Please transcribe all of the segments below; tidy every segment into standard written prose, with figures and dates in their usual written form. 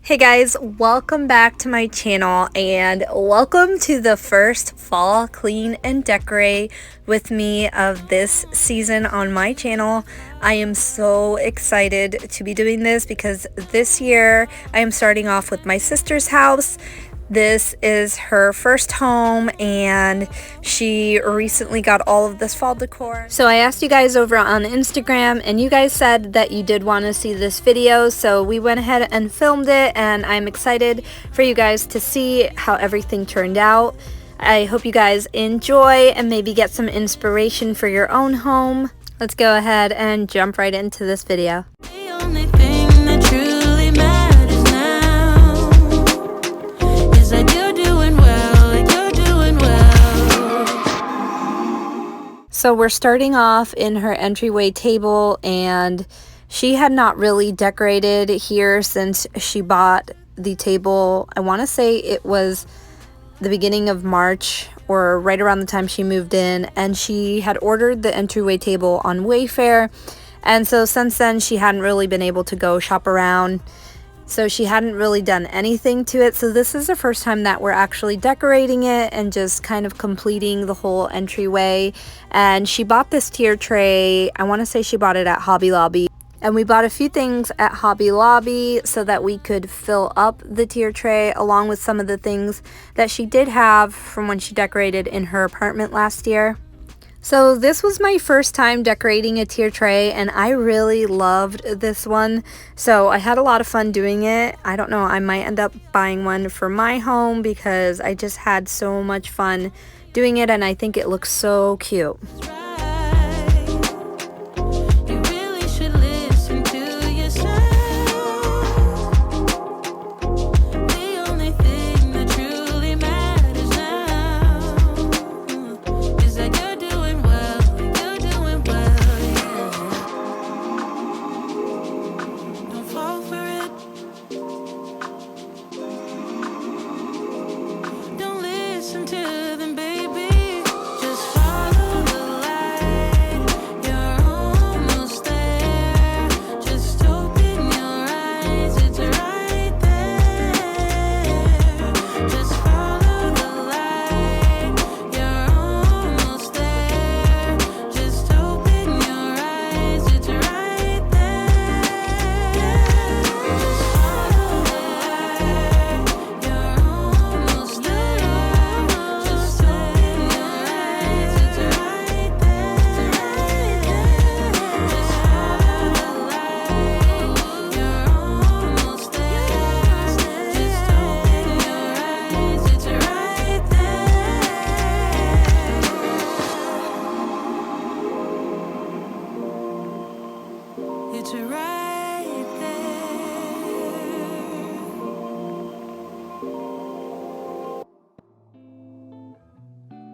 Hey guys, welcome back to my channel and welcome to the first fall clean and decorate with me of this season on my channel. I am so excited to be doing this because this year I am starting off with my sister's house. This is her first home and she recently got all of this fall decor. So I asked you guys over on Instagram and you guys said that you did want to see this video, so we went ahead and filmed it and I'm excited for you guys to see how everything turned out. I hope you guys enjoy and maybe get some inspiration for your own home. Let's go ahead and jump right into this video. The only thing that truly matters now is that you're doing well, you're doing well. So we're starting off in her entryway table, and she had not really decorated here since she bought the table. I want to say it was the beginning of March or right around the time she moved in, and she had ordered the entryway table on Wayfair, and so since then she hadn't really been able to go shop around, so she hadn't really done anything to it. So this is the first time that we're actually decorating it and just kind of completing the whole entryway. And she bought this tier tray, I want to say she bought it at Hobby Lobby. And we bought a few things at Hobby Lobby so that we could fill up the tier tray along with some of the things that she did have from when she decorated in her apartment last year. So this was my first time decorating a tier tray and I really loved this one. So I had a lot of fun doing it. I don't know, I might end up buying one for my home because I just had so much fun doing it and I think it looks so cute.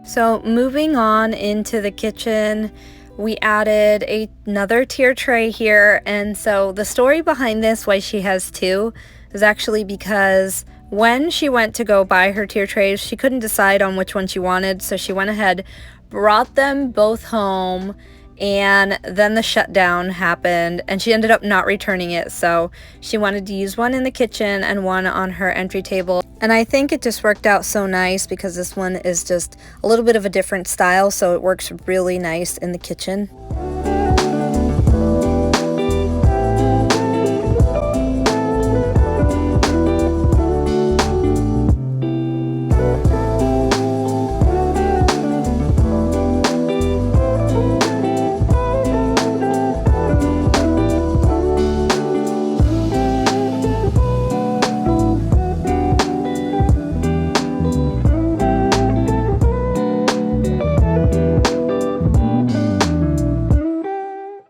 So moving on into the kitchen, we added another tier tray here, and so the story behind this, why she has two, is actually because when she went to go buy her tier trays, she couldn't decide on which one she wanted, so she went ahead, brought them both home, and then the shutdown happened and she ended up not returning it. So she wanted to use one in the kitchen and one on her entry table. And I think it just worked out so nice because this one is just a little bit of a different style, so it works really nice in the kitchen.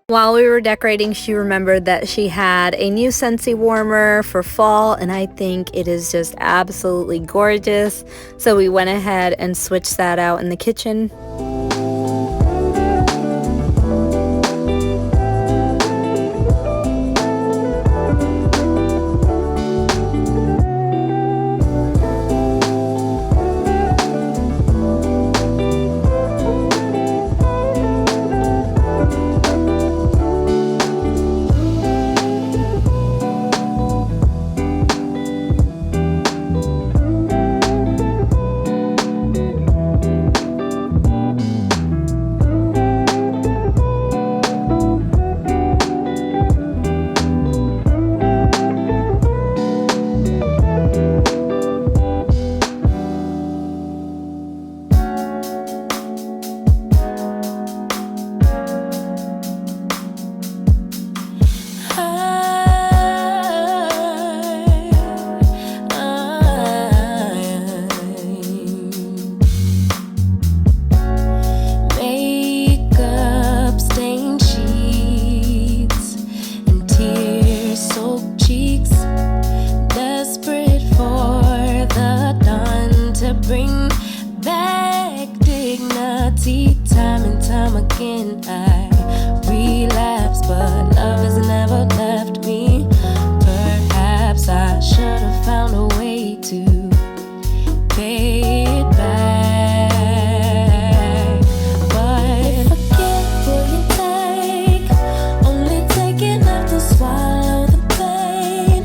While we were decorating, she remembered that she had a new Scentsy warmer for fall, and I think it is just absolutely gorgeous. So we went ahead and switched that out in the kitchen. again. I relapse, but love has never left me. Perhaps I should have found a way to pay it back. But if I get what you take, only take enough to swallow the pain.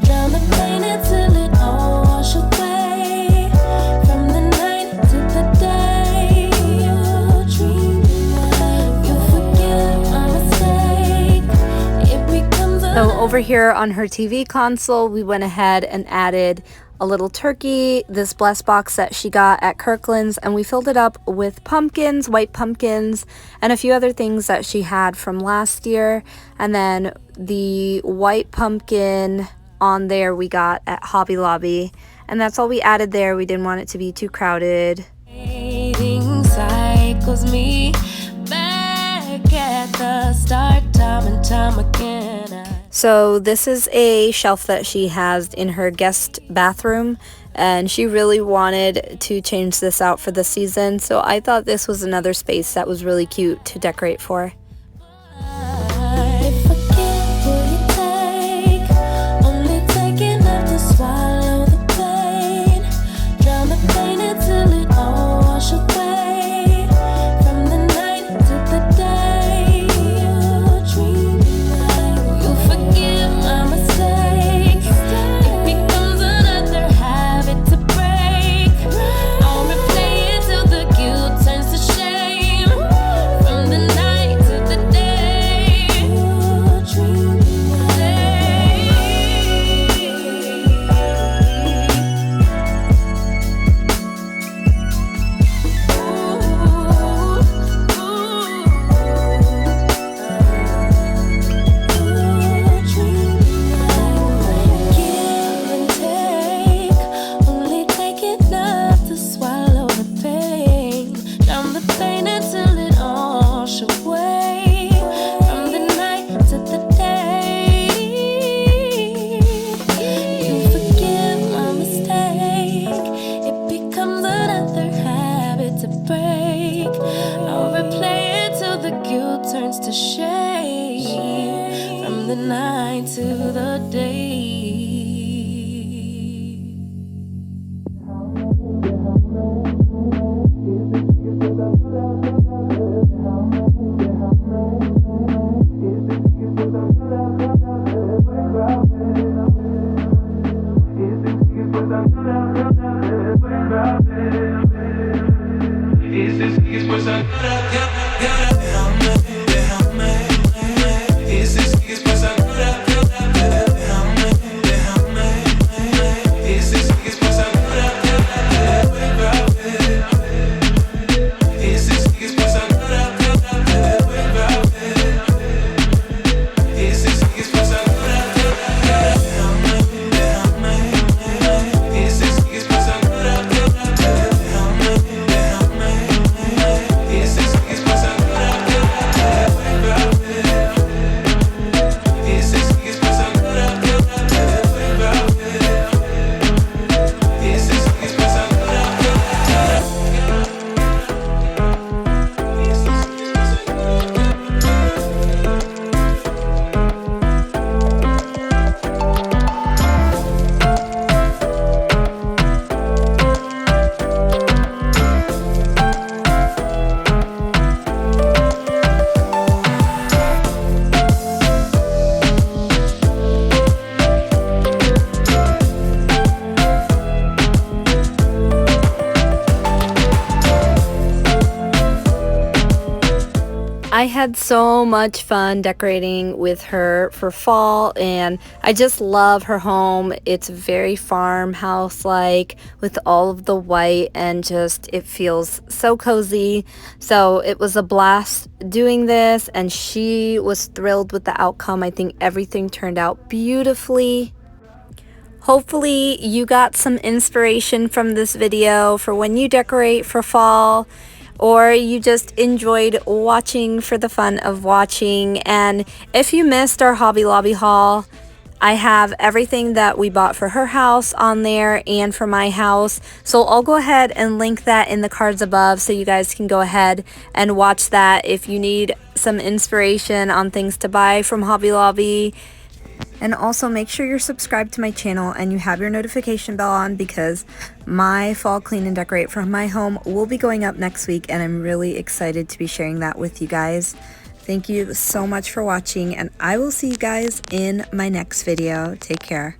Drown the pain until it all wash away. From the night to the day you dream, you forget my mistake. It becomes So over here on her TV console, we went ahead and added a little turkey, this bless box that she got at Kirkland's, and we filled it up with pumpkins, white pumpkins, and a few other things that she had from last year. And then the white pumpkin on there we got at Hobby Lobby, and that's all we added there. We didn't want it to be too crowded. Cycles me back at the start, time and time again. So this is a shelf that she has in her guest bathroom, and she really wanted to change this out for the season, so I thought this was another space that was really cute to decorate for. I forget what you take, only take enough to swallow the pain. Drown the pain until it all wash away. From the night to the day you dream, you forgive my mistake. It becomes another habit to break. I'll replay it till the guilt turns to shame. From the night to the day you dream. Give and take, only take enough to swallow the pain. Drown the pain until it all wash away. From the night to the day, you forgive my mistake. It becomes another habit to break. I'll replay it till the guilt turns to shame. From the night to the day. I had so much fun decorating with her for fall, and I just love her home. It's very farmhouse like with all of the white, and just it feels so cozy. So it was a blast doing this, and she was thrilled with the outcome. I think everything turned out beautifully. Hopefully you got some inspiration from this video for when you decorate for fall, or you just enjoyed watching for the fun of watching. And if you missed our Hobby Lobby haul, I have everything that we bought for her house on there and for my house. So I'll go ahead and link that in the cards above so you guys can go ahead and watch that if you need some inspiration on things to buy from Hobby Lobby. And also make sure you're subscribed to my channel and you have your notification bell on, because my fall clean and decorate from my home will be going up next week, and I'm really excited to be sharing that with you guys. Thank you so much for watching, and I will see you guys in my next video. Take care.